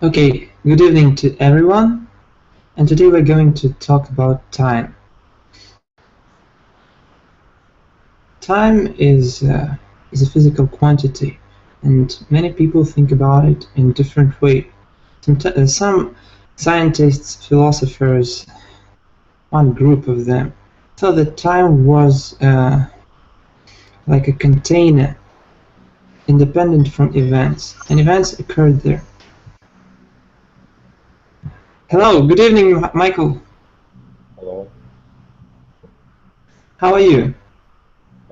Okay, good evening to everyone, and today we're going to talk about time. Time is a physical quantity, and many people think about it in different ways. Some scientists, philosophers, one group of them, thought that time was like a container, independent from events, and events occurred there. Hello, good evening, Michael. Hello, How are you?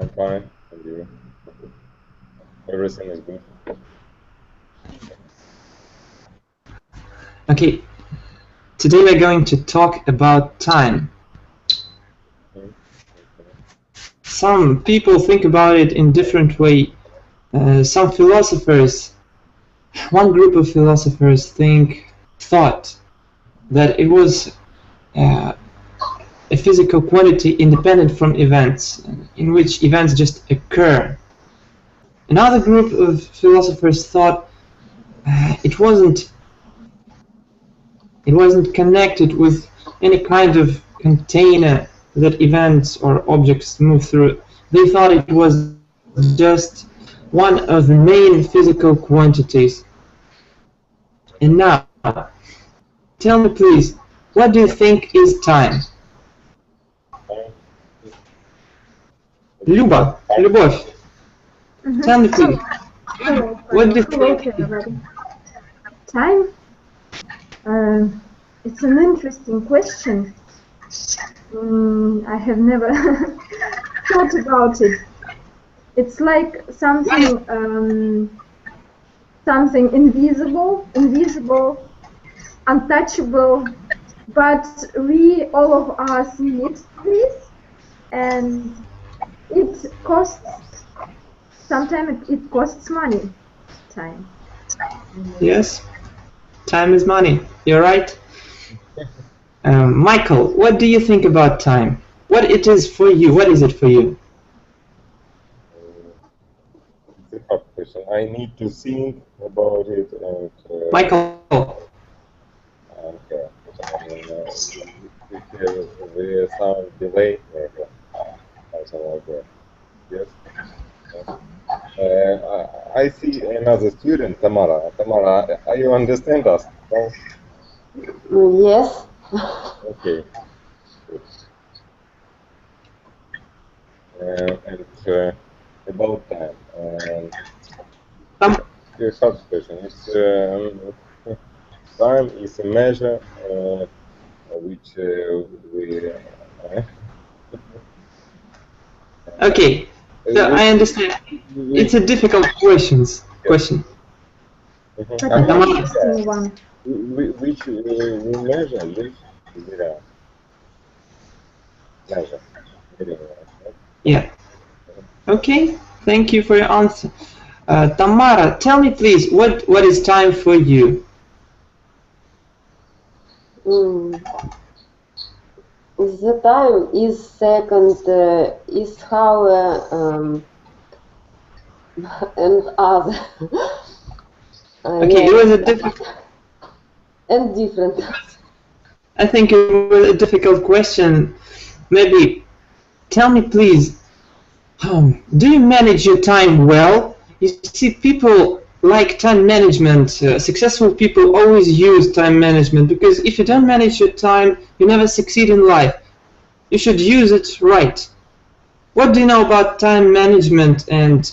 I'm fine. And you? Everything is good. Okay, today we're going to talk about time. Some people think about it in different way. Some philosophers, one group of philosophers thought that it was a physical quantity independent from events, in which events just occur. Another group of philosophers thought it wasn't connected with any kind of container that events or objects move through. They thought it was just one of the main physical quantities. And now, tell me please, what do you think is time? Любовь, tell me please, what do you think? Time? It's an interesting question. I have never thought about it. It's like something invisible, untouchable, but we, all of us, need this, and it costs, sometimes it costs money, time. Yes, time is money, you're right. Michael, what do you think about time? What it is for you? What is it for you? It's a hard question. I need to think about it and... Michael. Okay. There is some delay, maybe. Something like that. Yes. I see another student, Tamara. Tamara, you understand us? No? Yes. Okay. And about time. The first question is time is a measure which we. Okay, so I understand. It's a difficult question. But an interesting one. Which we measure, which measure. Yeah. Okay, thank you for your answer. Tamara, tell me please, what is time for you? The time is second, is how and other. Okay, Yes. it was a difficult. And different. I think it was a difficult question. Maybe tell me please, do you manage your time well? You see, people like time management. Successful people always use time management, because if you don't manage your time, you never succeed in life. You should use it right. What do you know about time management, and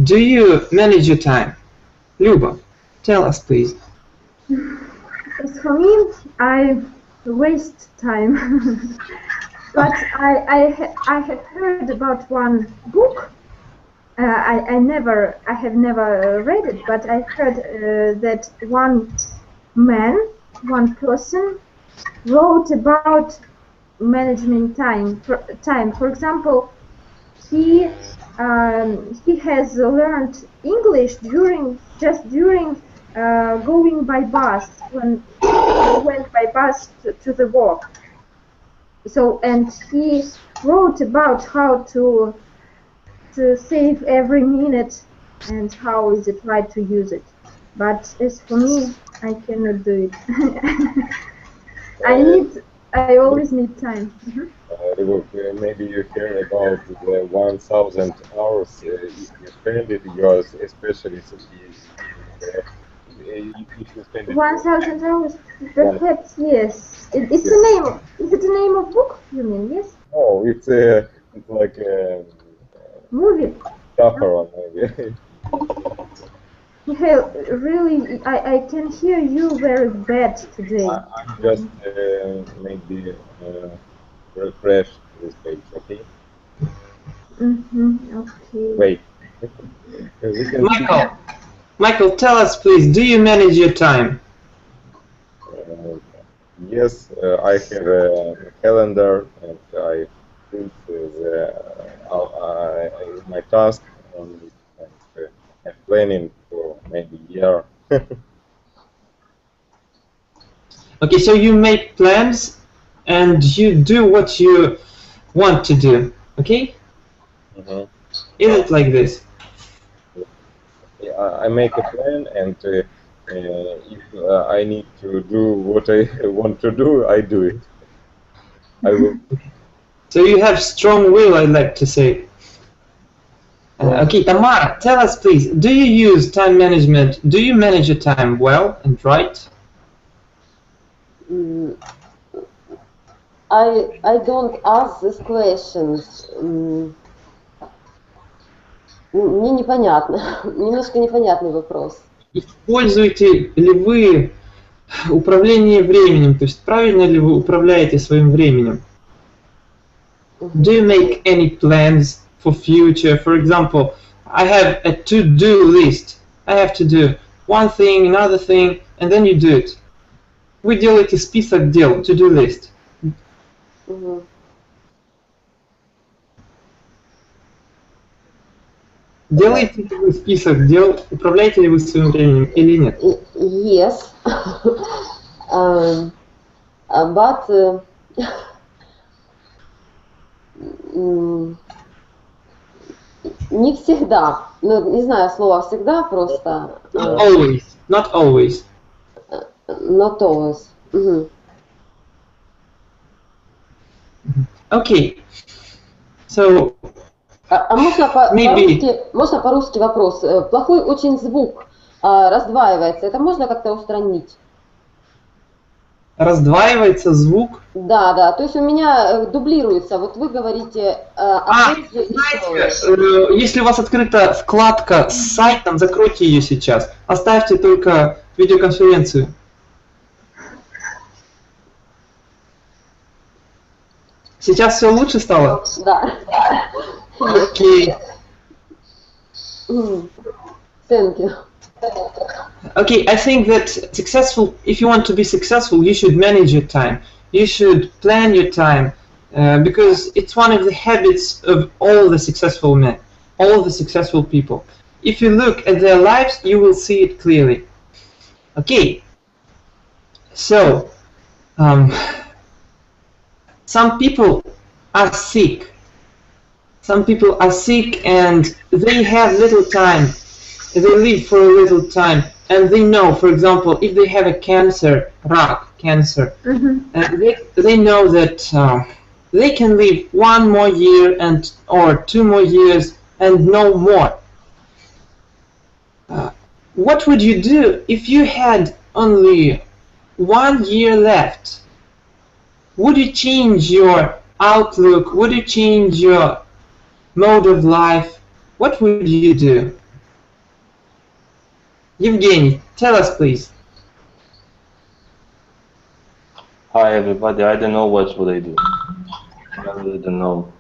do you manage your time? Luba, tell us please. As for me, I waste time. But I have heard about one book. I have never read it, but I heard that one person wrote about managing time. For example, he has learned English during going by bus, when he went by bus to the work. So, and he wrote about how to save every minute and how is it right to use it. But as for me, I cannot do it. I always need time. Maybe you hear about the 1,000 hours if you spend it, yours, especially if you spend it. 1,000 hours, perhaps, yes. It's the name. Is it the name of book? You mean yes? Oh, it's like a Movie. Safara, maybe. Michael, really, I can hear you very bad today. I'm just maybe refresh this page, okay? Okay. Wait. Michael, tell us please, do you manage your time? Yes, I have a calendar and I put my task on it, and I'm planning for maybe a year. Okay, so you make plans and you do what you want to do, okay? Is it like this? I make a plan, and if I need to do what I want to do, I do it. I will. So you have strong will, I'd like to say. Okay, Tamara, tell us please, do you use time management? Do you manage your time well and right? I don't ask these questions. Мне непонятно. Немножко непонятный вопрос. Используете ли вы управление временем? То есть правильно ли вы управляете своим временем? Do you make any plans for future? For example, I have a to-do list. I have to do one thing, another thing, and then you do it. Вы делаете список дел, to-do list. Делаете ли вы список дел, управляете ли вы своим временем или нет? Yes. But не всегда. Ну, не знаю слова всегда, просто. Not always. Not always. Not always. Okay. So. Можно по-русски вопрос? Плохой очень звук раздваивается. Это можно как-то устранить? Раздваивается звук? Да, да. То есть у меня дублируется. Вот вы говорите... знаете, если у вас открыта вкладка с сайтом, закройте ее сейчас. Оставьте только видеоконференцию. Сейчас все лучше стало? Да. Okay. Thank you. Okay, I think that if you want to be successful, you should manage your time. You should plan your time because it's one of the habits of all the successful men, all the successful people. If you look at their lives, you will see it clearly. Okay. So, some people are sick. Some people are sick and they have little time. They live for a little time, and they know, for example, if they have a cancer, cancer, they know that they can live 1 more year or 2 more years and no more. What would you do if you had only 1 year left? Would you change your outlook? Would you change your mode of life? What would you do? Evgeny, tell us please. Hi everybody, I don't know what would I do. I really don't know.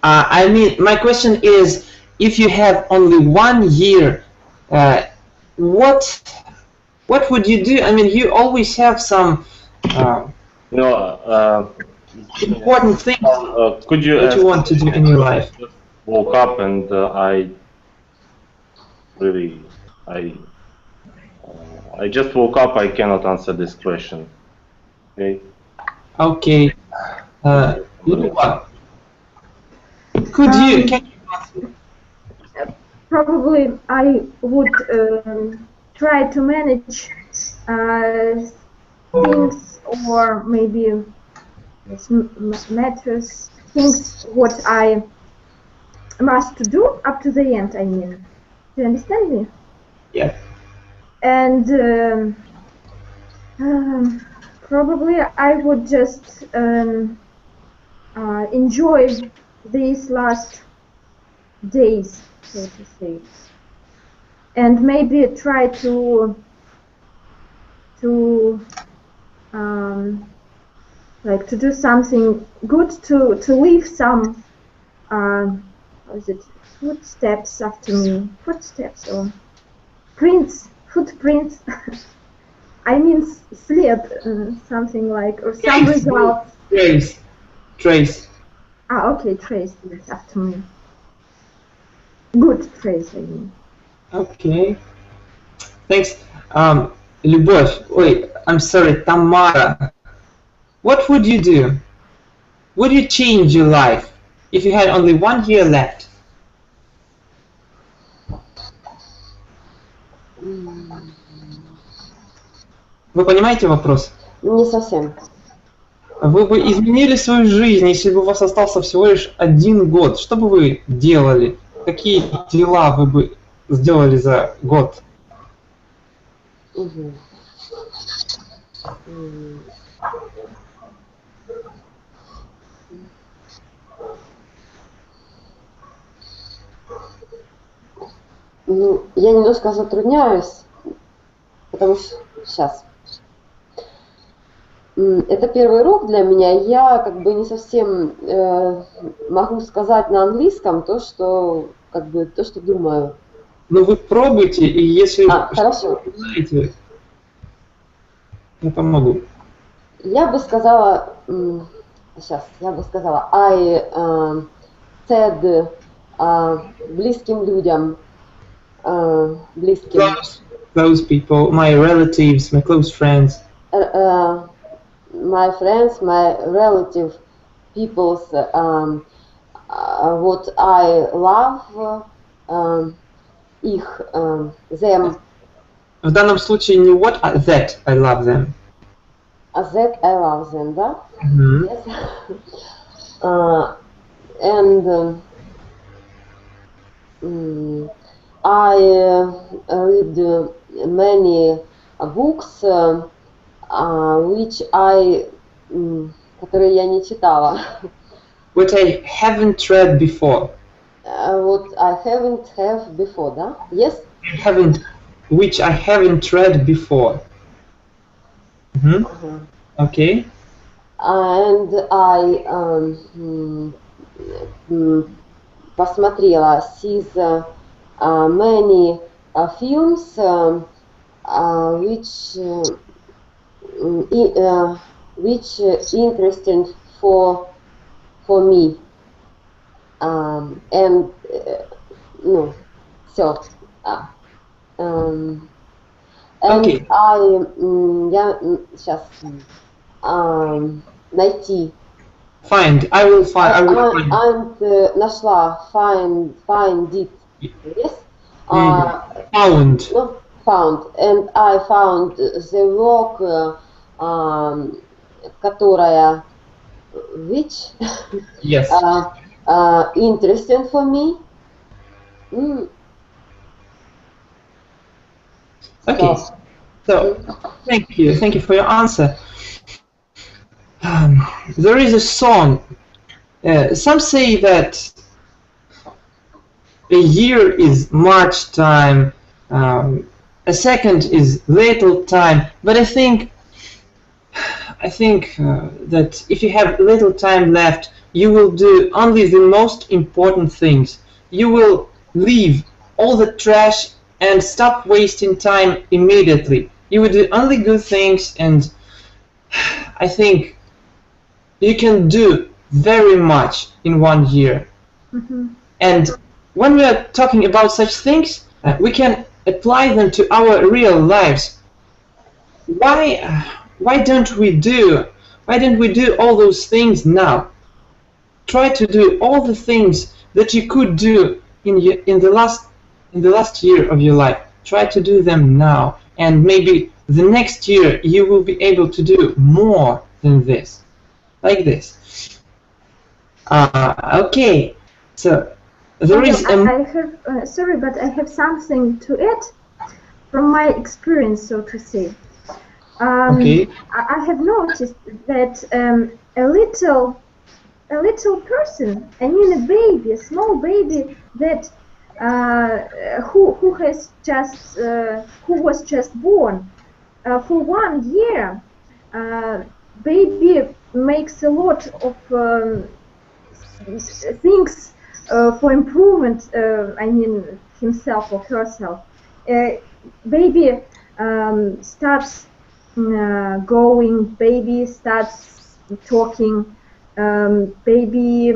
I mean, my question is, if you have only 1 year, what would you do? I mean, you always have some important things could you that you want to do in your life. I just woke up and I just woke up. I cannot answer this question. Okay. Okay. Luba, can you answer? probably I would try to manage things, or maybe matters, things what I must do up to the end, I mean. Do you understand me? Yeah. And probably I would just enjoy these last days, so to say, and maybe try to like to do something good, to leave some how is it, footsteps after me, footsteps or prints, footprints. I mean slip, something like, or some results. Trace. Ah, okay, trace, yes, after me. Good trace, I mean. Okay. Thanks. Любовь, I'm sorry, Tamara. What would you do? Would you change your life if you had only 1 year left? Вы понимаете вопрос? Не совсем. Вы бы изменили свою жизнь, если бы у вас остался всего лишь 1 год. Что бы вы делали? Какие дела вы бы сделали за год? Угу. Ну, я немножко затрудняюсь, потому что сейчас. Это первый урок для меня. Я как бы не совсем могу сказать на английском то, что думаю. Ну вы пробуйте, и если хорошо. знаете, я помогу. Я бы сказала, I said близким людям, близким. Those people, my relatives, my close friends. My friends, my relative, people's, what I love, их, them. В данном случае не what, а that I love them. That I love them, да? Mm-hmm. Yes. And I read many books, which которые я не читала. What I haven't read before. What I haven't have before, да? Yes? Which I haven't read before. Mm-hmm. Okay. And I посмотрела many films which interesting for me, and no, so and okay. Я сейчас найти. Find. I will find. I will find. And нашла. Find it. Yes. Found. No, found. And I found the work, которая which yes. Interesting for me. Okay. So thank you for your answer. There is a song. Some say that a year is March time, a second is little time. But I think that if you have little time left, you will do only the most important things. You will leave all the trash and stop wasting time immediately. You will do only good things, and I think you can do very much in 1 year. Mm-hmm. And when we are talking about such things, we can apply them to our real lives. Why don't we do all those things now? Try to do all the things that you could do in the last in the last year of your life, try to do them now, and maybe the next year you will be able to do more than this, like this. Okay, so there is I have, sorry, but I have something to add from my experience, so to say. Okay. I have noticed that a little person, I mean a baby, a small baby that who was just born, for 1 year, baby makes a lot of things for improvement. I mean himself or herself. Baby starts going, baby starts talking, baby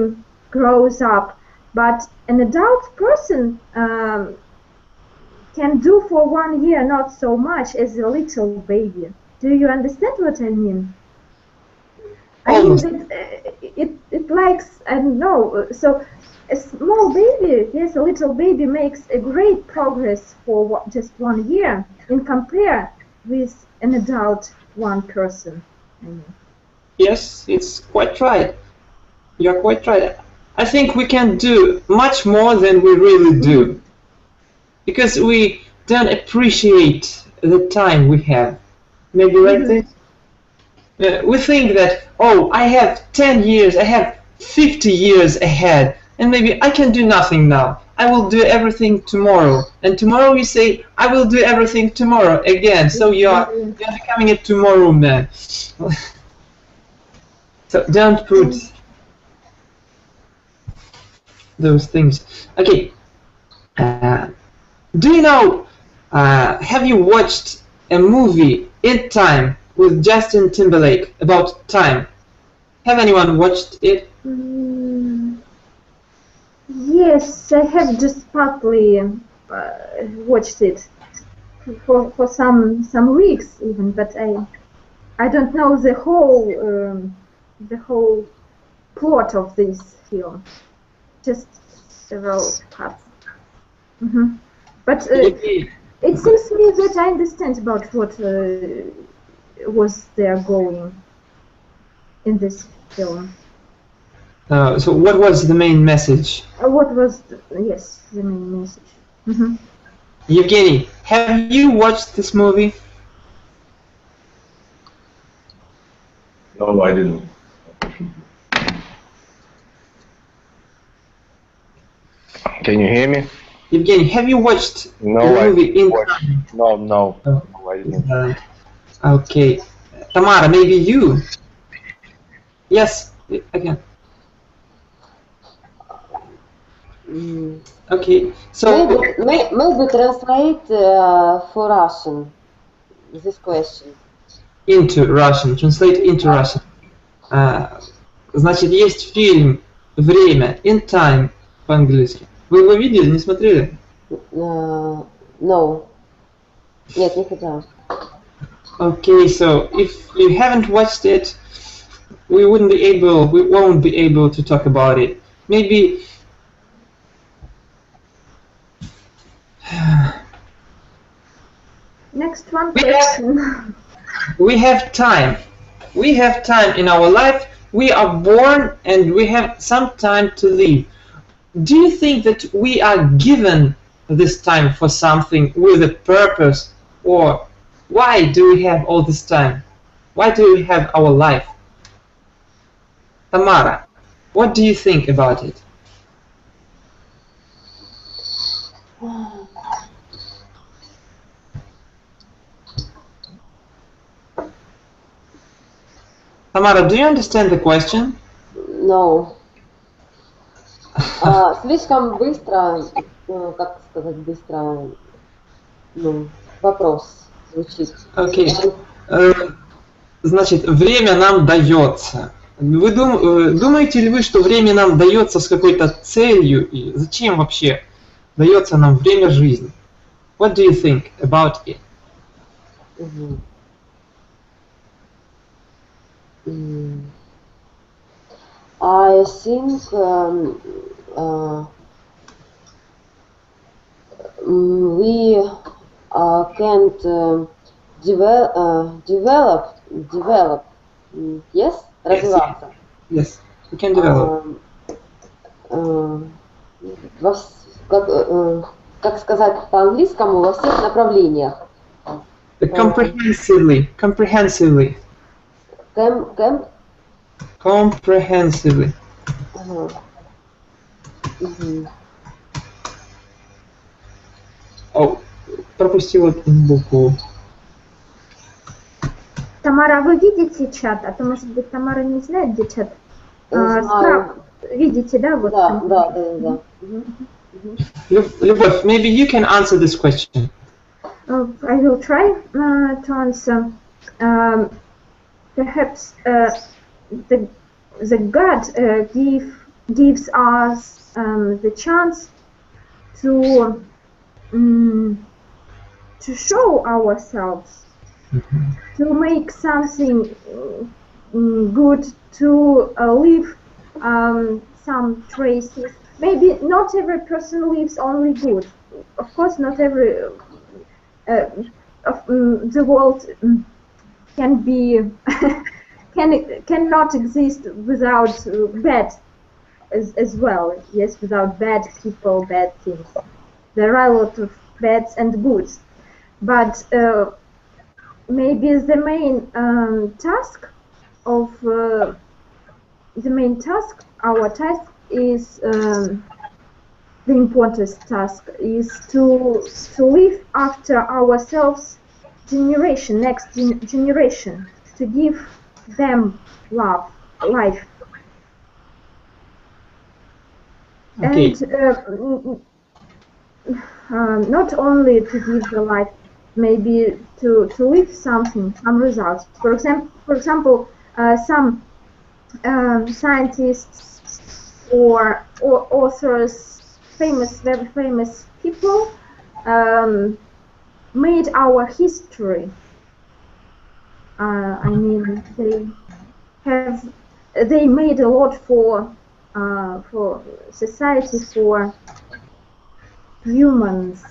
grows up, but an adult person can do for 1 year not so much as a little baby. Do you understand what I mean? I mean that it likes, I don't know, so a small baby, yes, a little baby makes a great progress for just 1 year in compare with an adult one person. Yes, it's quite right. You're quite right. I think we can do much more than we really do, because we don't appreciate the time we have. Maybe like this. We think that, oh, I have 10 years, I have 50 years ahead, and maybe I can do nothing now. I will do everything tomorrow. And tomorrow you say, I will do everything tomorrow again. So you're becoming a tomorrow man. So don't put those things. Okay. Do you know, have you watched a movie In Time with Justin Timberlake about time? Have anyone watched it? Yes, I have just partly watched it for some weeks even, but I don't know the whole plot of this film. Just several parts. But it seems to me that I understand about what was there going in this film. So what was the main message? What was the main message? Evgeny, have you watched this movie? No, I didn't. Can you hear me? Evgeny, have you watched the movie In Time? No, I didn't. Okay. Tamara, maybe you? Yes, again. Okay, so maybe translate for Russian this question. Into Russian, translate into Russian. Значит, есть фильм «Время», In Time по-английски. Вы его видели, не смотрели? No. Нет, не хотела. Okay, so if you haven't watched it, we won't be able to talk about it. Maybe Next one question. we have time. We have time in our life. We are born and we have some time to live. Do you think that we are given this time for something with a purpose, or why do we have all this time? Why do we have our life? Tamara, what do you think about it? Tamara, do you understand the question? No. Слишком быстро, как сказать быстро, вопрос звучит. Окей. Значит, время нам дается. Вы думаете ли вы, что время нам дается с какой-то целью? И зачем вообще дается нам время жизни? What do you think about it? I think we can't develop, yes, развиваться. Yes, we can develop. Как сказать по-английскому, во всех направлениях. Comprehensively. Comprehensively. О, пропустила букву. Тамара, вы видите чат? А то, может быть, Тамара не знает, где чат. Справа. Видите, да? Вот да. Любовь, maybe you can answer this question. I will try to answer. Perhaps the God gives us the chance to show ourselves, to make something good, to leave some traces. Maybe not every person lives only good. Of course, not every the world can be cannot exist without bad as well. Yes, without bad people, bad things. There are a lot of bads and goods, but maybe the main task of our task is the important task is to live after ourselves next generation, to give them life. Okay. And not only to give the life, maybe to live something, some results. For example, some scientists or authors, very famous people, made our history. I mean, they made a lot for society, for humans.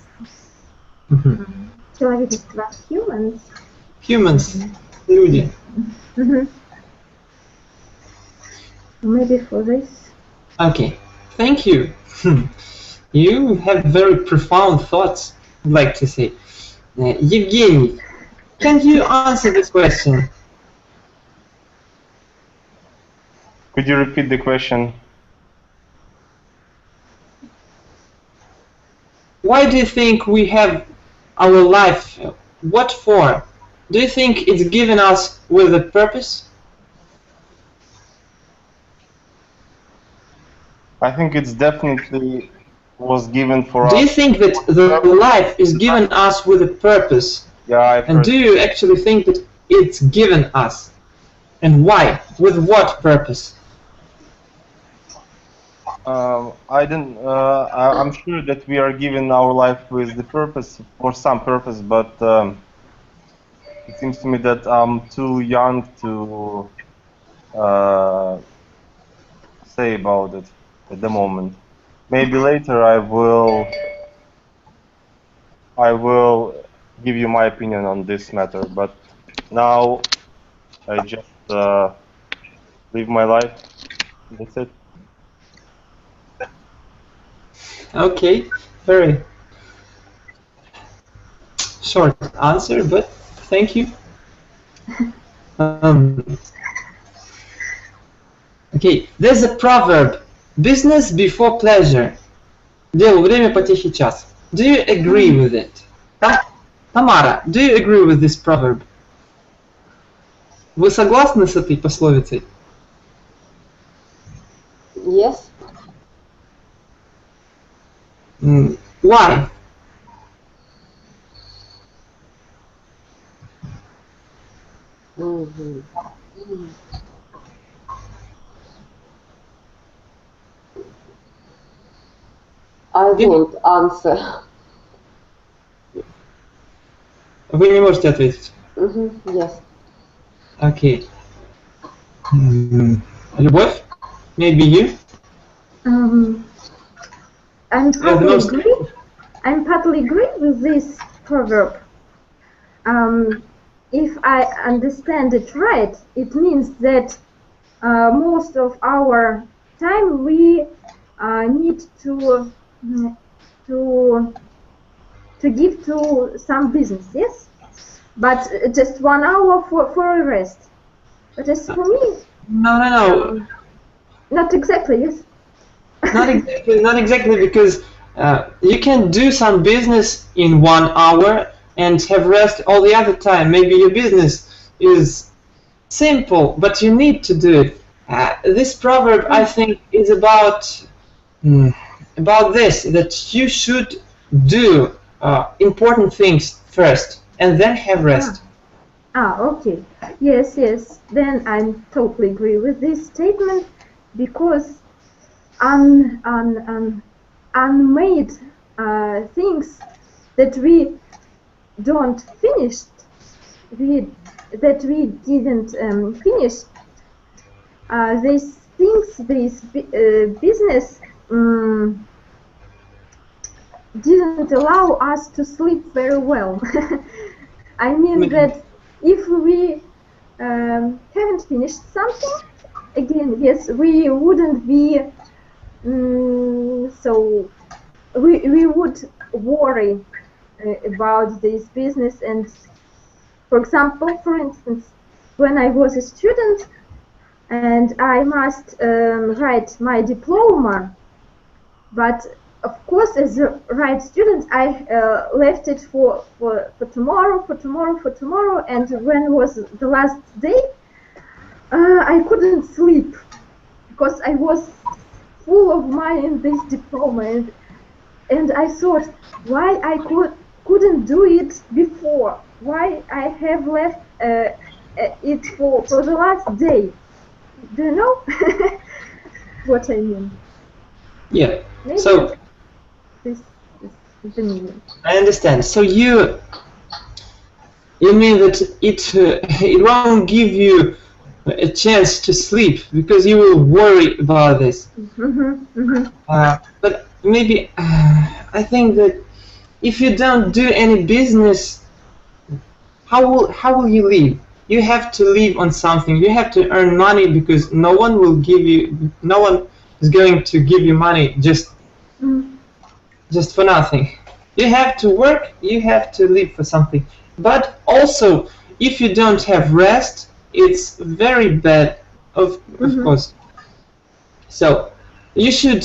Человечество, Humans, люди. Maybe for this. Okay, thank you. You have very profound thoughts, I'd like to say. Evgeny, can you answer this question? Could you repeat the question? Why do you think we have our life? What for? Do you think it's given us with a purpose? I think it's definitely was given for us. Do you think that the life is given us with a purpose? Yeah, and do you actually think that it's given us? And why? With what purpose? I'm sure that we are given our life with the purpose, for some purpose, but it seems to me that I'm too young to say about it at the moment. Maybe later I will give you my opinion on this matter, but now I just live my life. That's it. Okay, very short answer, but thank you. Okay, there's a proverb: business before pleasure. Делу время, потехе час. Do you agree with it? Tamara, do you agree with this proverb? Вы согласны с этой пословицей? Yes. Why? I don't answer. Вы не можете ответить. Yes. Okay. Любовь? Maybe you? I'm I'm partly agree with this proverb. If I understand it right, it means that most of our time we need to give to some business, yes? But just 1 hour for a rest. But as for me, No. not exactly, yes. Not exactly, because you can do some business in 1 hour and have rest all the other time. Maybe your business is simple, but you need to do it. This proverb, I think, is about this, that you should do important things first and then have rest. Okay. Yes. Then I totally agree with this statement, because unmade things that we don't finish, that we didn't finish, these things, this business didn't allow us to sleep very well. I mean that if we haven't finished something, again, yes, we wouldn't be so we would worry about this business. And for instance, when I was a student and I must write my diploma, but of course, as a right student, I left it for tomorrow, and when was the last day, I couldn't sleep because I was full of this diploma, and I thought, why I couldn't do it before? Why I have left it for the last day? Do you know what I mean? Yeah. Maybe So this is the meaning. I understand. So you mean that it won't give you a chance to sleep because you will worry about this. But maybe I think that if you don't do any business, how will you live? You have to live on something. You have to earn money, because no one is going to give you money just for nothing. You have to work. You have to live for something. But also, if you don't have rest, it's very bad, of course. So you should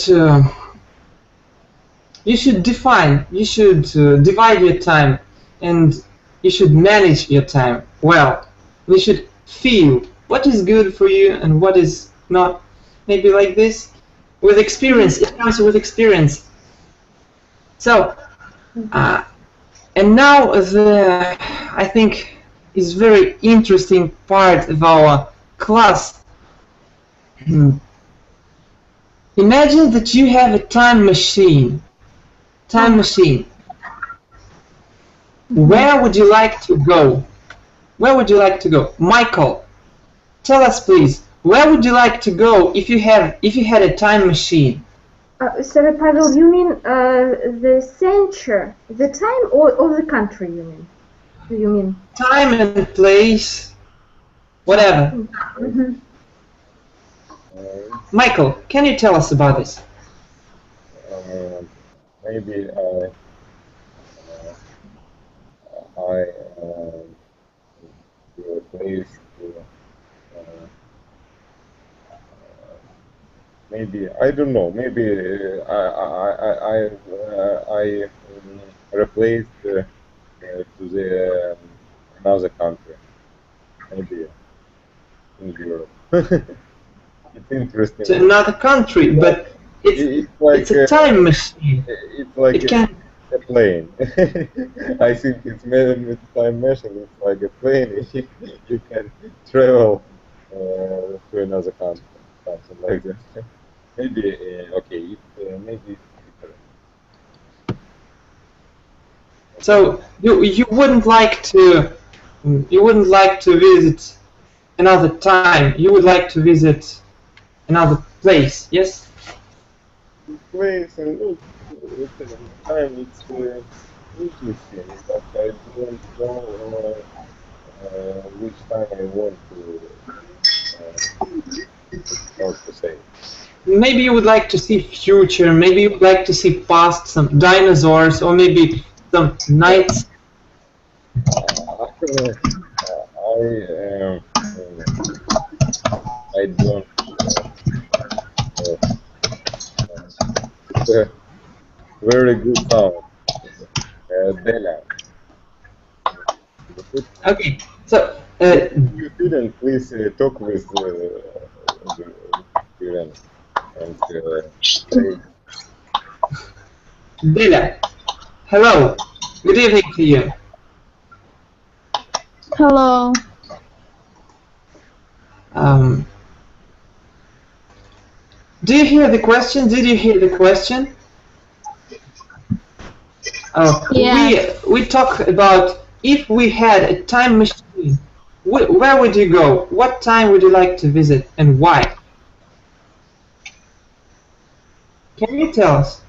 divide your time, and you should manage your time well. You should feel what is good for you and what is not. Maybe like this. With experience, it comes with experience. So, and now I think is very interesting part of our class. Imagine that you have a time machine. Where would you like to go? Where would you like to go? Michael, tell us please, where would you like to go if you had a time machine? Sorry, Pavel, you mean the century, the time, or the country, you mean? Do you mean? Time and place, whatever. Michael, can you tell us about this? Maybe to a place maybe I don't know. Maybe I replaced to the another country. Maybe in Europe. It's interesting. To another country, but it's a time machine. It's like a plane. I think it's time machine. It's like a plane. You can travel to another country, something like that. Maybe okay. Maybe it's different. So you wouldn't like to visit another time. You would like to visit another place, yes? Place and time it's interesting, but I don't know which time I want to how to say. Maybe you would like to see future, maybe you would like to see past, some dinosaurs, or maybe some nights. I don't. It's a very good sound. Bella. Okay, so If you didn't, please talk with the students and say, Bella, hello, good evening to you. Hello. Do you hear the question? Did you hear the question? Yeah. We talk about if we had a time machine, where would you go? What time would you like to visit and why? Can you tell us?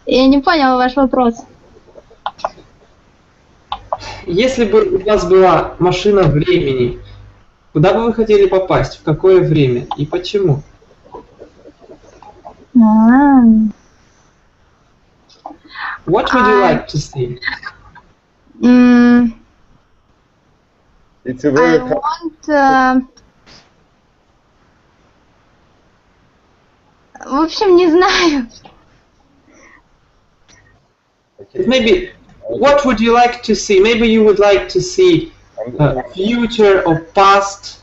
Я не поняла ваш вопрос. Если бы у вас была машина времени, куда бы вы хотели попасть, в какое время и почему? What would you like to see? it's a very I want... В общем, не знаю. Maybe, what would you like to see? Maybe you would like to see future or past.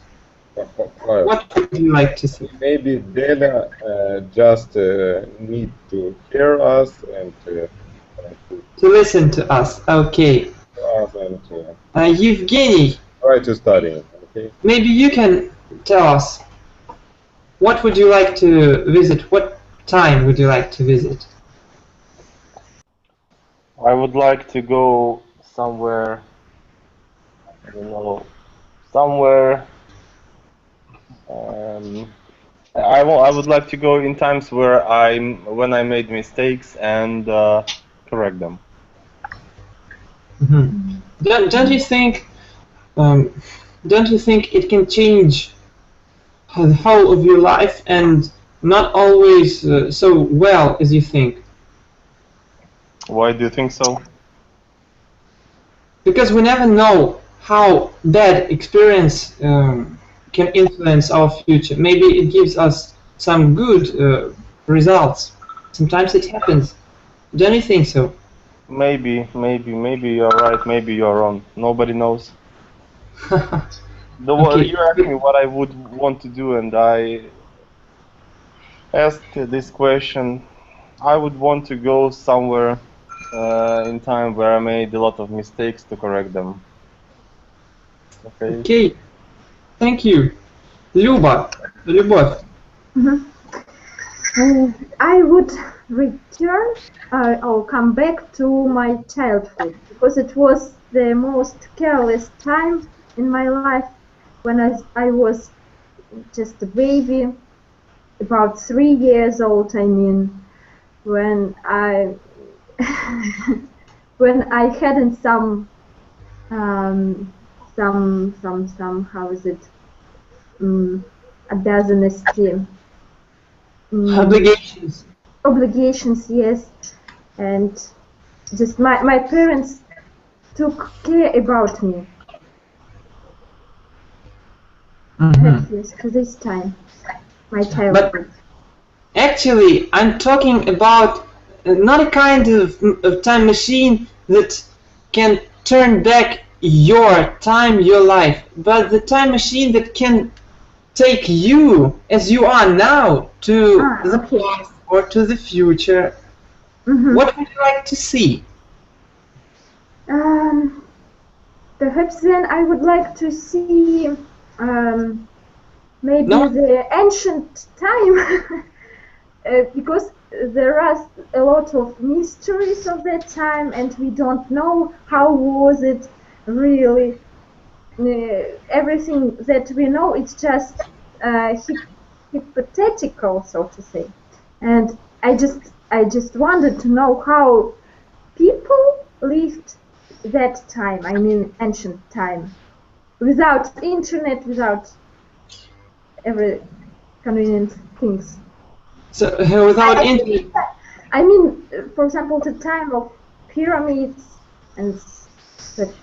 What would you like to see? Maybe Della just need to hear us and To listen to us, okay. Evgeny, try to study. Okay. maybe you can tell us, what would you like to visit? What time would you like to visit? I would like to go somewhere, I don't know, somewhere. I would like to go in times where when I made mistakes and correct them. Mm-hmm. Don't you think? Don't you think it can change the whole of your life and not always so well as you think? Why do you think so? Because we never know how bad experience can influence our future. Maybe it gives us some good results. Sometimes it happens. Don't you think so? Maybe you're right, maybe you're wrong. Nobody knows. Okay. You asked me what I would want to do, and I asked this question. I would want to go somewhere in time where I made a lot of mistakes to correct them. Okay. Okay. Thank you. Любовь. I would return or come back to my childhood because it was the most careless time in my life when I was just a baby, about 3 years old. I mean, when I hadn't some how is it обязанности. Obligations, yes, and just my parents took care about me. Yes, for this time, my childhood. But actually, I'm talking about not a kind of time machine that can turn back your time, your life, but the time machine that can take you as you are now to the past or to the future. What would you like to see? Perhaps then I would like to see maybe the ancient time because there are a lot of mysteries of that time and we don't know how was it everything that we know, it's just hypothetical, so to say. And I just wanted to know how people lived that time, I mean ancient time, without internet, without every convenient things. So without internet. I mean, for example, the time of pyramids and such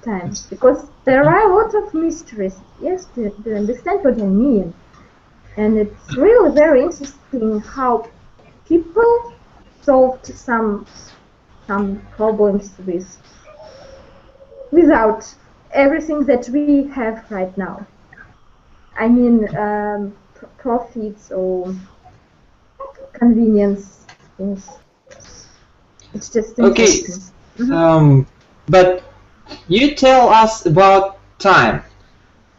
time, because there are a lot of mysteries. Yes, do you understand what I mean? And it's really very interesting how people solved some problems without everything that we have right now. I mean, profits or convenience. Yes. It's just interesting. Okay. But you tell us about time.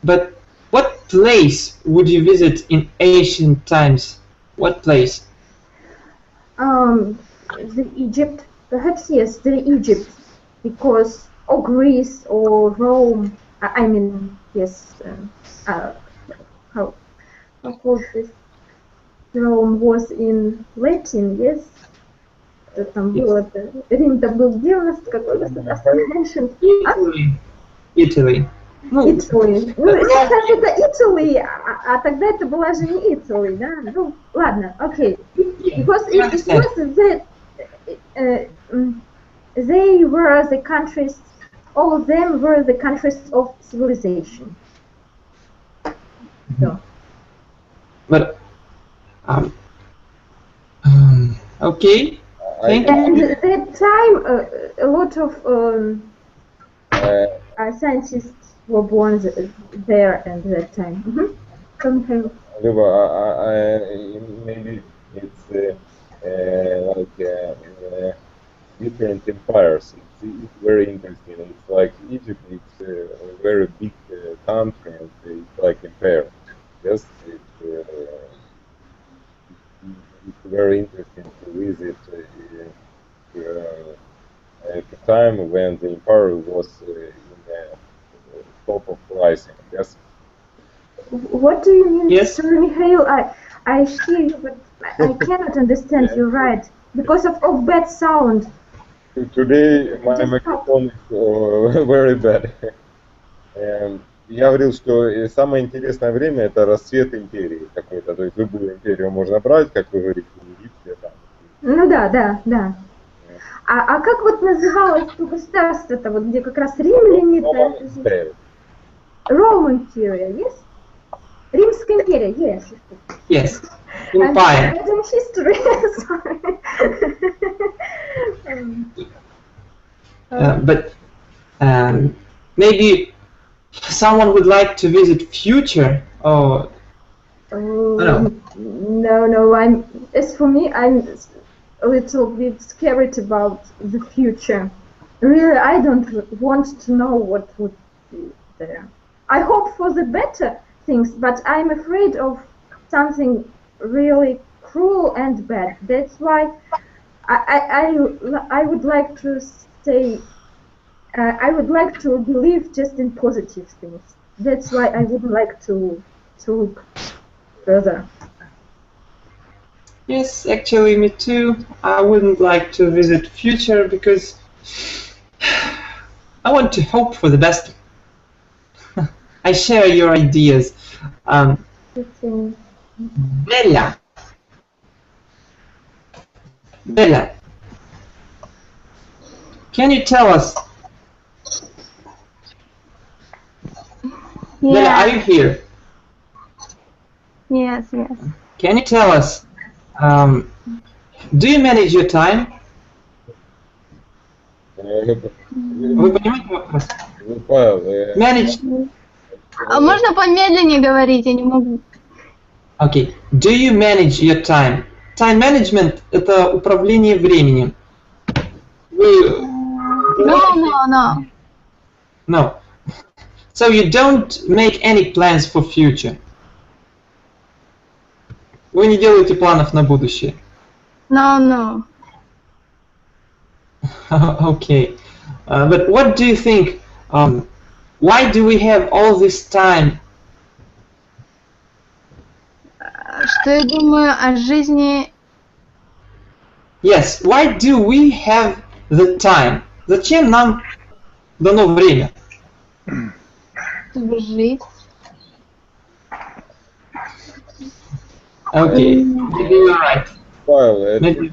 But what place would you visit in ancient times? What place? The Egypt. Perhaps yes, the Egypt, because or Greece or Rome. I mean, yes. How was this? Rome was in Latin, yes. Там было, Рим-то был где у нас, какой государство? Italy. Italy. Ну, сейчас это Italy, а тогда это была же не Italy, да? Ну, ладно, окей. Because it was that they were the countries, all of them were the countries of civilization. So. But okay. Thank you. And at that time, a lot of scientists were born there at that time. Maybe it's different empires. It's very interesting. It's like Egypt. It's a very big country, and it's like empire. Yes, it's very interesting to visit at the time when the empire was in the top of rising. Yes. What do you mean, yes. Sir Mikhail? I hear you, but I cannot understand you right because of bad sound. Today my microphone is very bad. Я говорил, что самое интересное время — это расцвет империи какой-то. То есть любую империю можно брать, как вы говорите, Египет. Там. Ну да. А как вот называлось то государство-то, вот где как раз римляне? Roman Empire, yes? Римская империя, yes. Yes. Empire. I'm in history, sorry. But maybe someone would like to visit future or no. As for me, I'm a little bit scared about the future. Really, I don't want to know what would be there. I hope for the better things, but I'm afraid of something really cruel and bad. That's why I would like to say I would like to believe just in positive things. That's why I would like to look further. Yes, actually, me too. I wouldn't like to visit future because I want to hope for the best. I share your ideas. Bella, can you tell us? Yeah. Bella, are you here? Yes. Can you tell us? Do you manage your time? Вы понимаете вопрос? Manage. А можно помедленнее говорить? Я не могу. Okay. Do you manage your time? Time management – это управление временем. No. So you don't make any plans for future. Вы не делаете планов на будущее. No. Okay. But what do you think? Why do we have all this time? что я думаю о жизни. Yes, why do we have the time? Зачем нам дано время? Чтобы жить. Okay, maybe you're right. Well, Maybe.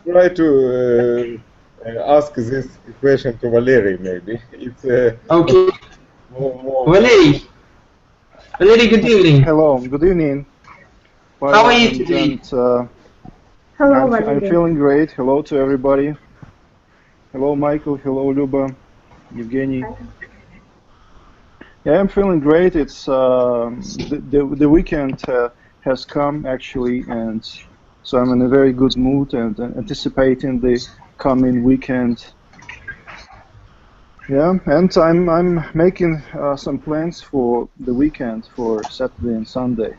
try to ask this question to Valery, maybe. It's Okay, more Valery. Valery, good evening. Hello, good evening. How are you today? Hello, I'm Valery. feeling great. Hello to everybody. Hello, Michael. Hello, Luba. Evgeny. Yeah, I'm feeling great. It's the weekend has come actually, and so I'm in a very good mood and anticipating the coming weekend. Yeah, and I'm making some plans for the weekend for Saturday and Sunday.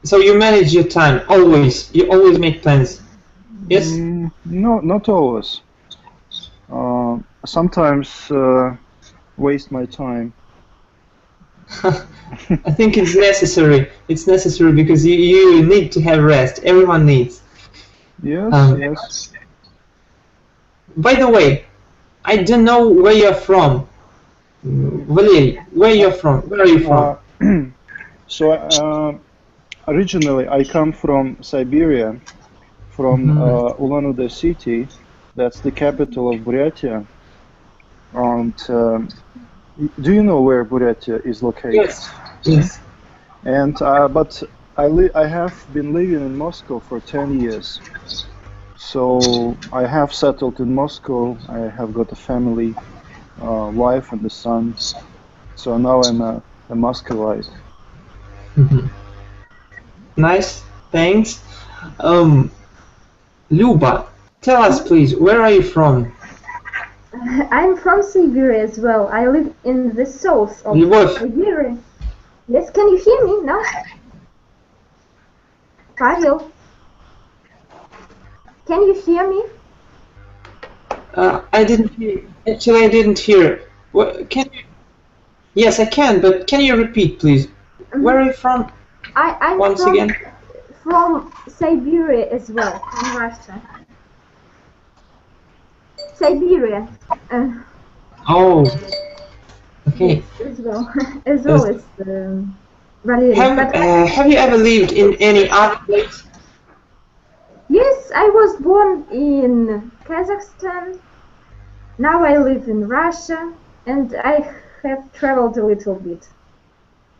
So you manage your time always. You always make plans. Yes. No, not always. Sometimes waste my time. I think it's necessary. It's necessary because you need to have rest. Everyone needs. Yes, yes. By the way, I don't know where you're from. Valery, where you're from? Where are you from? So originally I come from Siberia, from Ulan-Ude city. That's the capital of Buryatia. And do you know where Buryatia is located? Yes. Yes. And but I have been living in Moscow for 10 years. So I have settled in Moscow. I have got a family, wife and a son. So now I'm a Muscovite. Nice. Thanks. Luba, tell us please, where are you from? I'm from Siberia as well. I live in the south of Lvov. Siberia. Yes, can you hear me now? Pavel? Can you hear me? I didn't hear. Actually, I didn't hear. What, can you? Yes, I can, but can you repeat, please? Where are you from? I'm Once from, again. from Siberia as well, from Russia. Siberia. Oh. Okay. As well, as well as Valery. Have you ever lived in any other place? Yes, I was born in Kazakhstan. Now I live in Russia, and I have traveled a little bit.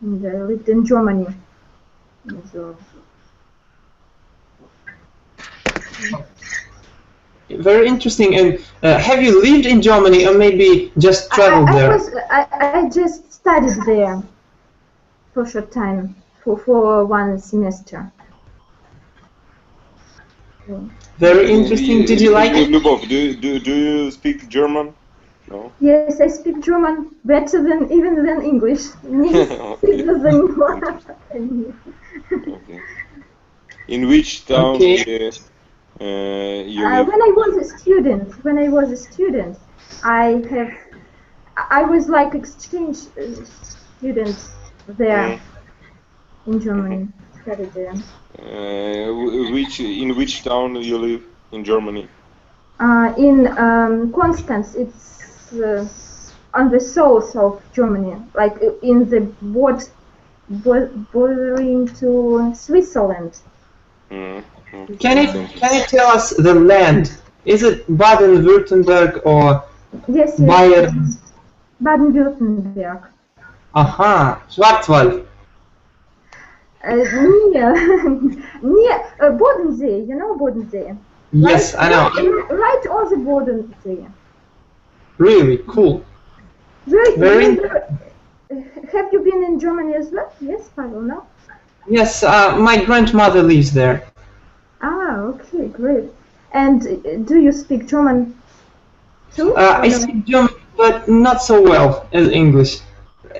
And I lived in Germany as well. Very interesting. And have you lived in Germany, or maybe just traveled there? I just studied there for a short time, for one semester. Very interesting. Did you like it? Lubov, do you speak German? No. Yes, I speak German better than English. Okay. Okay. In which town you live? When I was a student, I was like exchange student there in Germany. Studied there. In which town you live in Germany? In Constance, it's on the south of Germany, like in the bordering to Switzerland. Can you tell us the land? Is it Baden-Württemberg or Yes, Bayern? Baden-Württemberg. Aha, Schwarzwald. Near Bodensee, you know Bodensee? Yes, I know. Right on the Bodensee. Really cool. Very. Have you been in Germany as well? Yes, Pavel, no? Yes, my grandmother lives there. Ah, okay, great. And do you speak German too? I speak German, but not so well as English.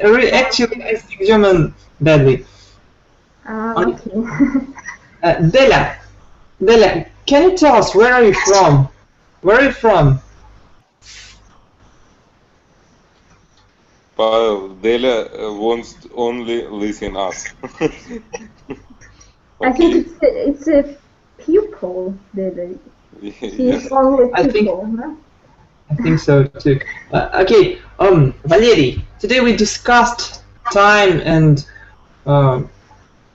Actually, I speak German badly. Okay. Dela, can you tell us where are you from? Where are you from? Pavel, Delia wants to only listen us. I think it's a pupil, Dele. He's only pupil, huh? I think so too. Okay, Valery, today we discussed time and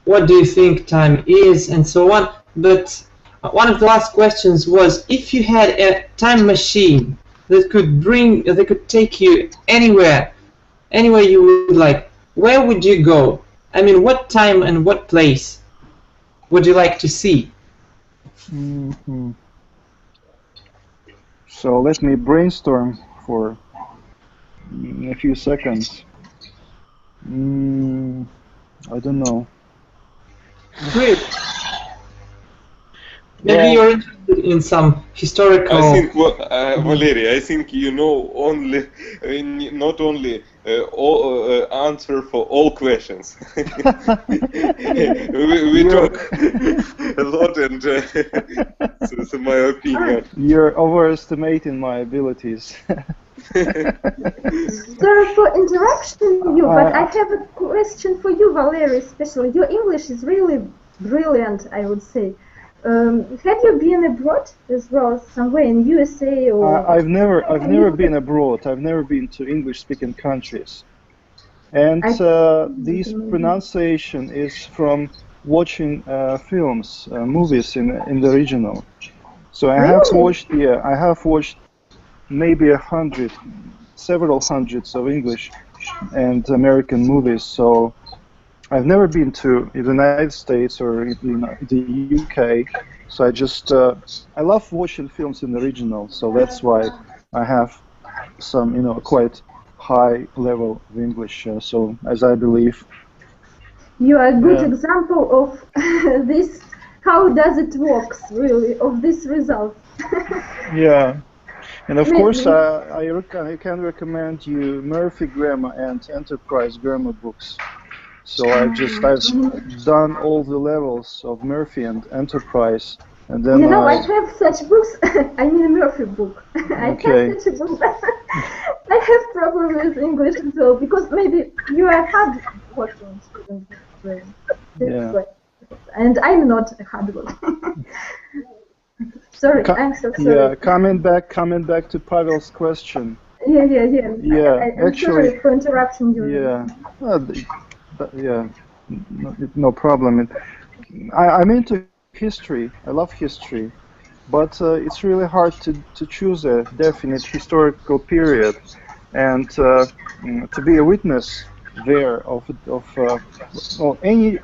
what do you think time is and so on, but one of the last questions was, if you had a time machine that could take you anywhere you would like, where would you go? I mean, what time and what place would you like to see? So let me brainstorm for a few seconds. I don't know. Great. Maybe you're interested in some historical... I think, Valery, I think you know only, not only answer for all questions. we talk a lot, and this is my opinion. You're overestimating my abilities. Sorry for interrupting you, but I have a question for you, Valery, especially. Your English is really brilliant, I would say. Have you been abroad as well, somewhere in USA or? I've never been abroad. I've never been to English-speaking countries, and this pronunciation is from watching films, movies in the original. So I have watched, I have watched maybe several hundreds of English and American movies. So I've never been to the United States or the UK, so I love watching films in the original, so that's why I have some, quite high level of English, so as I believe. You are a good example of this, how does it works, really, of this result. Yeah, and of course I can recommend you Murphy Grammar and Enterprise Grammar books. So I've done all the levels of Murphy and Enterprise, and then I have such books. I mean a Murphy book. I have such a book. I have problem with English as well, because maybe you are hard working student. Yeah. And I'm not a hard worker. Sorry, I'm so sorry. Yeah, coming back to Pavel's question. Yeah. I'm Actually, sorry for interrupting you. Yeah. No problem. I'm into history. I love history, but it's really hard to choose a definite historical period, and to be a witness there of any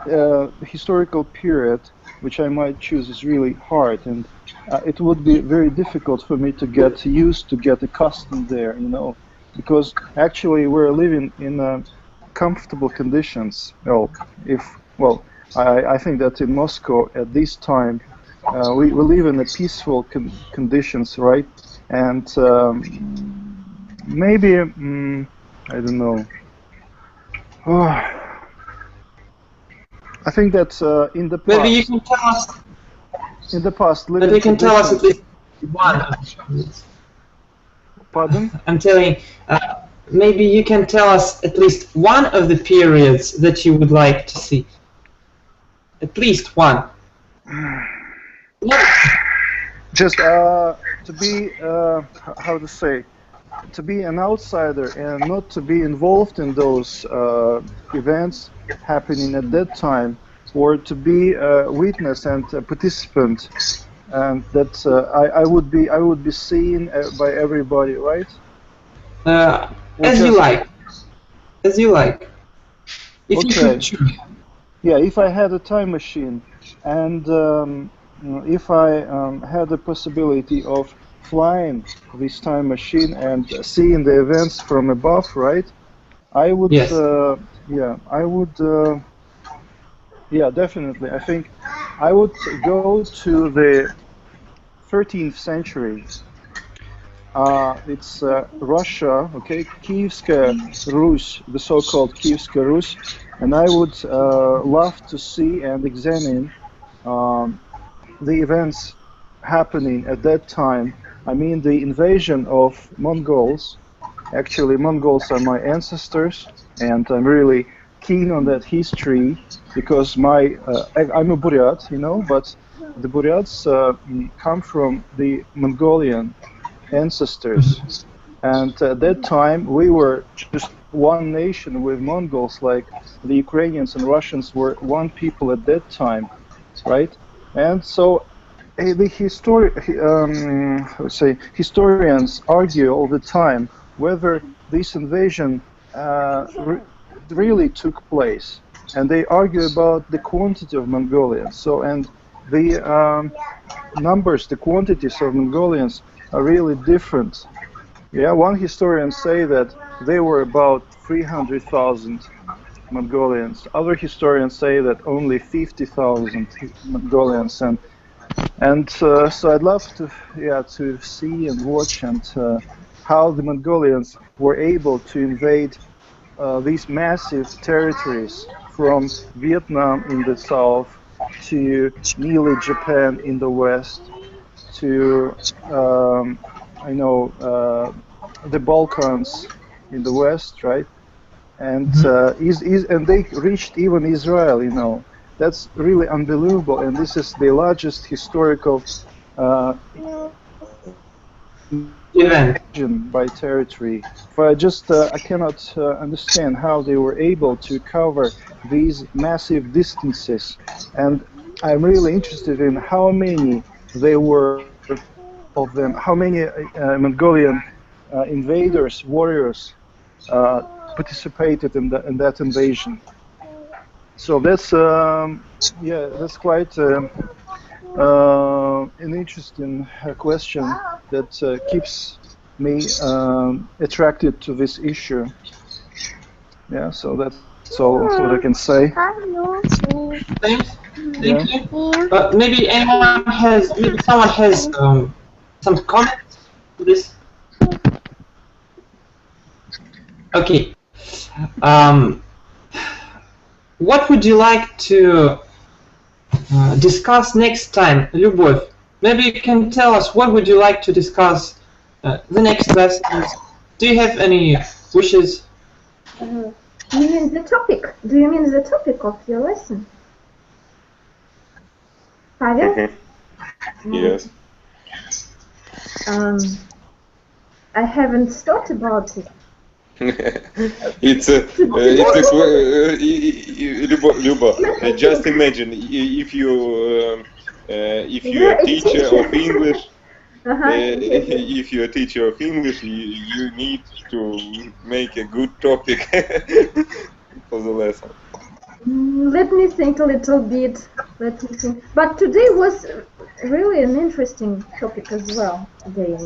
historical period which I might choose is really hard, and it would be very difficult for me to get used, to get accustomed there, because actually we're living in comfortable conditions. I think that in Moscow at this time we live in a peaceful conditions, right? And maybe I don't know. I think that in the past. Maybe you can tell us. In the past, maybe you can tell us at least one. Pardon? I'm telling. Maybe you can tell us at least one of the periods that you would like to see. At least one. Just to be, how to say, to be an outsider and not to be involved in those events happening at that time, or to be a witness and a participant, and that I would be seen by everybody, right? As you like. As you like. If you could choose. Yeah, if I had a time machine, and if I had the possibility of flying this time machine and seeing the events from above, right? I would. Yes. I would. Definitely. I think I would go to the 13th century. It's Russia, okay, Kievskaya Rus, the so-called Kievskaya Rus, and I would love to see and examine the events happening at that time. I mean, the invasion of Mongols Actually, Mongols are my ancestors, and I'm really keen on that history because I'm a Buryat, you know, but the Buryats come from the Mongolian ancestors, and at that time we were just one nation with Mongols, like the Ukrainians and Russians were one people at that time, right? And so the historians argue all the time whether this invasion really took place, and they argue about the quantity of Mongolians. So, and the numbers, the quantities of Mongolians are really different. Yeah, one historian say that they were about 300,000 Mongolians. Other historians say that only 50,000 Mongolians, and so I'd love to see and watch and how the Mongolians were able to invade these massive territories from Vietnam in the south to nearly Japan in the west to the Balkans in the west, right? And and they reached even Israel, you know. That's really unbelievable, and this is the largest historical event by territory. But I cannot understand how they were able to cover these massive distances, and I'm really interested in how many there were of them, how many Mongolian invaders, warriors participated in that invasion. So that's that's quite an interesting question that keeps me attracted to this issue. Yeah, so that's all what I can say. Thanks. Thank you. Maybe someone has some comments to this. Okay. What would you like to discuss next time, Любовь? Maybe you can tell us what would you like to discuss the next lessons. Do you have any wishes? You mean the topic? Do you mean the topic of your lesson? Pavel? Yes. I haven't thought about it. Luba, just imagine if you're a teacher of English. If you're a teacher of English, you need to make a good topic for the lesson. Let me think a little bit. Let me think. But today was really an interesting topic as well. Today.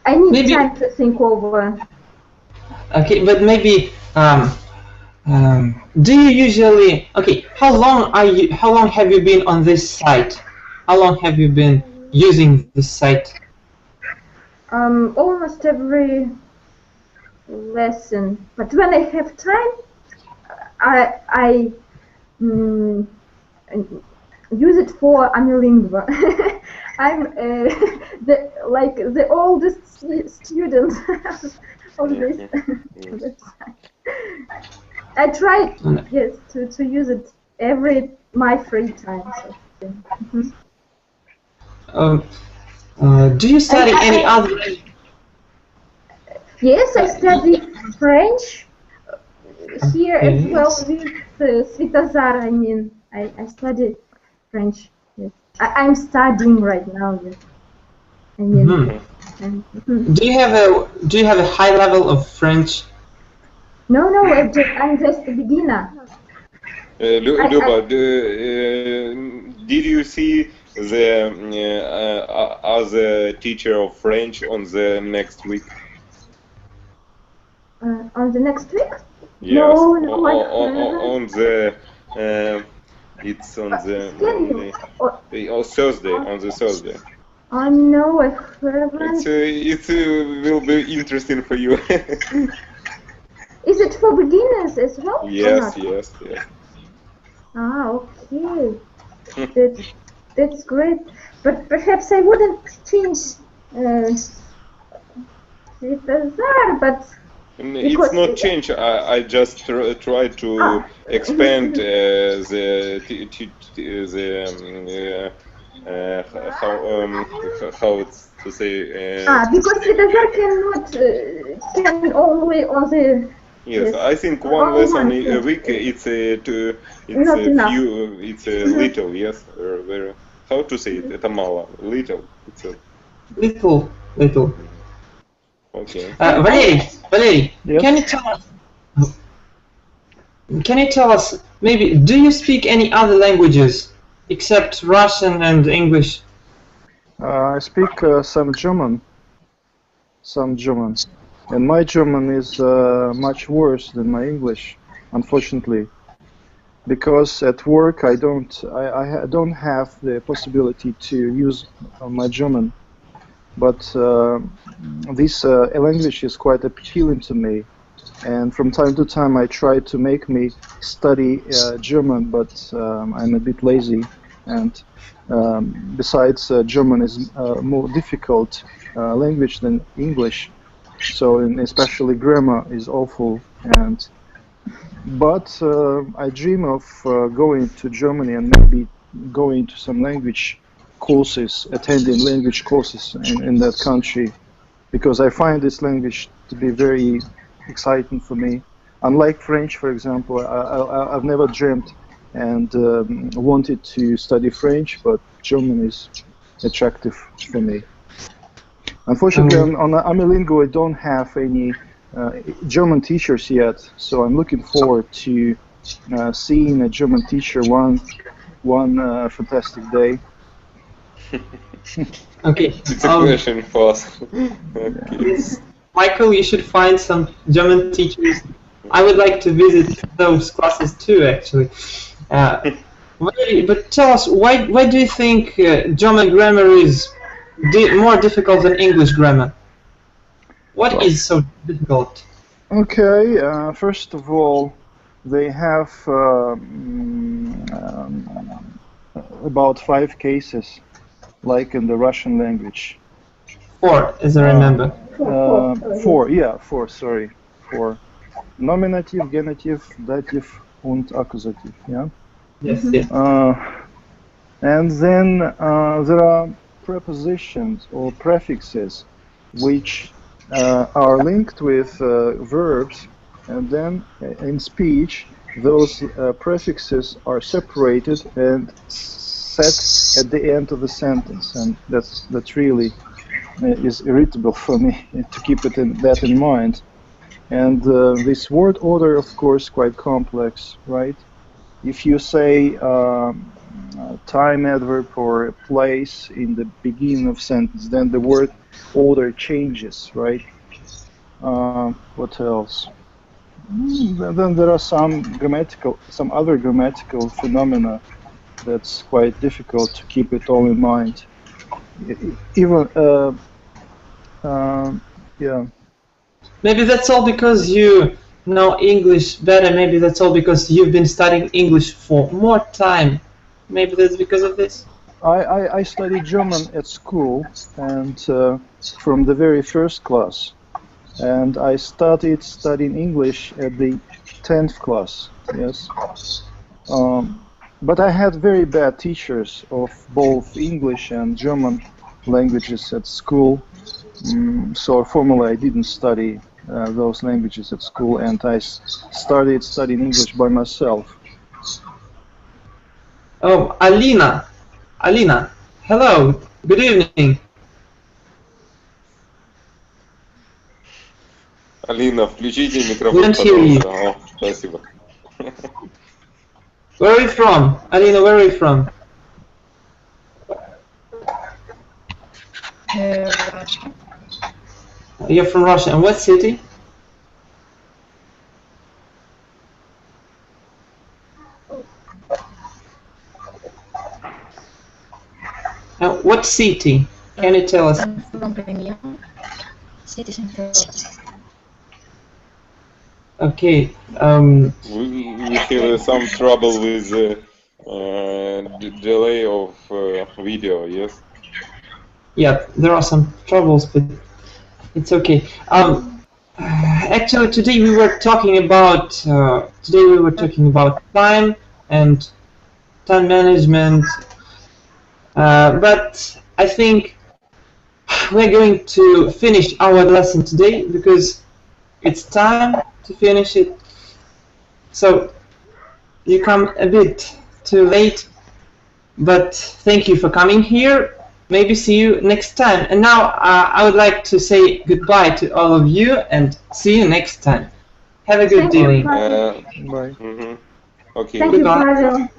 I need time to think over. Okay, but maybe do you usually how long have you been on this site? How long have you been using this site? Almost every lesson, but when I have time, I use it for Amilingo. I'm the oldest student of this website. I try, yes, to use it my free time. So. Do you study any other? Yes, I study French here as well with Svetozar. I mean, I study French. Yes, I'm studying right now. Yes. I mean, Do you have a high level of French? No, I'm just a beginner. Luba, did you see the other teacher of French on the next week? On the next week? Yes. No, on the it's on the Thursday. On the Thursday. Oh no, I haven't. It will be interesting for you. Is it for beginners as well? Yes. Ah, okay. That's great. But perhaps I wouldn't change Svetozar, but it's not change. I just try to expand how it's to say. Because Svetozar can only on the. Yes, I think one lesson a week. It's little. Yes, very. How to say it? Это мало. Little. It's a Little. Okay. Valery, Yes? can you tell us maybe, do you speak any other languages except Russian and English? I speak some German, and my German is much worse than my English, unfortunately, because at work I don't have the possibility to use my German, but this language is quite appealing to me, and from time to time I try to make me study German, but I'm a bit lazy, and besides German is a more difficult language than English, so especially grammar is awful, but I dream of going to Germany and maybe going to some language courses, attending language courses in that country, because I find this language to be very exciting for me. Unlike French, for example, I've never dreamt and wanted to study French, but German is attractive for me. Unfortunately, on Amilingo I don't have any German teachers yet, so I'm looking forward to seeing a German teacher one fantastic day. Okay. It's a question for us. Okay. Michael, you should find some German teachers. I would like to visit those classes too, actually. But tell us, why do you think German grammar is more difficult than English grammar? What is so difficult? Okay, first of all, they have about 5 cases, like in the Russian language. 4, as I remember. 4, sorry. 4. Nominative, genitive, dative, und accusative, yeah? Yes. And then there are prepositions or prefixes which are linked with verbs, and then in speech those prefixes are separated and set at the end of the sentence, and that's really is irritable for me to keep that in mind. And this word order, of course, quite complex, right? If you say time adverb or a place in the beginning of sentence, then the word order changes, right? What else? Then there are some other grammatical phenomena that's quite difficult to keep it all in mind. Even yeah. Maybe that's all because you know English better. Maybe that's all because you've been studying English for more time. Maybe that's because of this. I studied German at school, and from the very first class, and I started studying English at the 10th class. Yes, but I had very bad teachers of both English and German languages at school. So formally, I didn't study those languages at school, and I started studying English by myself. Oh, Alina, hello, good evening. Алина, включите микрофон, пожалуйста. Спасибо. Where are you from? Alina, where are you from? Russia. You're from Russia. And what city? What city? Can you tell us? I'm from Crimea. City center. Okay. We have some trouble with delay of video, yes? yeah, there are some troubles, but it's okay. Actually, today we were talking about time and time management, but I think we're going to finish our lesson today because it's time to finish it. So you come a bit too late, but thank you for coming here. Maybe see you next time. And now I would like to say goodbye to all of you and see you next time. Have a good day. Bye. Okay. Thank you, Pavel.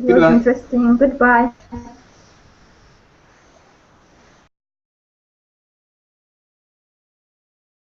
It was interesting. Goodbye.